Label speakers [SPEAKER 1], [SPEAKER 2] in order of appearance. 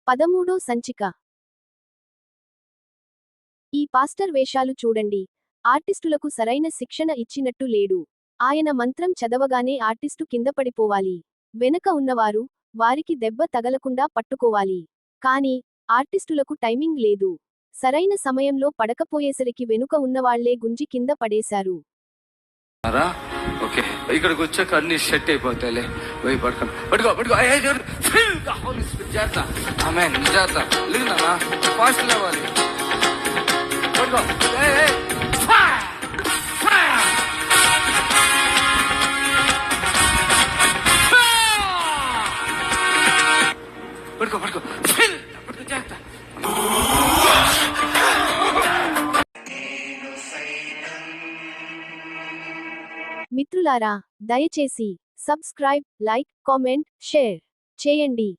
[SPEAKER 1] 13వ సంచిక. ఈ పాస్టర్ వేషాలు చూడండి. ఆర్టిస్టులకు సరైన శిక్షణ ఇచ్చినట్టు లేడు. ఆయన మంత్రం చదవగానే ఆర్టిస్టు కిందపడిపోవాలి. వెనక ఉన్నవారు వారికి దెబ్బ తగలకుండా పట్టుకోవాలి. కానీ ఆర్టిస్టులకు టైమింగ్ లేదు. సరైన సమయంలో పడకపోయేసరికి వెనుక ఉన్నవాళ్లే గుంజి కింద పడేశారు.
[SPEAKER 2] ఓకే, ఇక్కడికి వచ్చాక అన్ని సెట్ అయిపోతాయిలే. పోయి పడుకోండి. పడుకో పడుకో. జాగ్రత్త. ఆమె జాగ్రత్త. లేదన్నా ఫాస్ట్ లేవాలి. పడుకో. పడుకో పడుకో పడుకో. జాగ్రత్త.
[SPEAKER 1] మిత్రులారా, దయచేసి సబ్స్క్రైబ్, లైక్, కామెంట్, షేర్ చేయండి.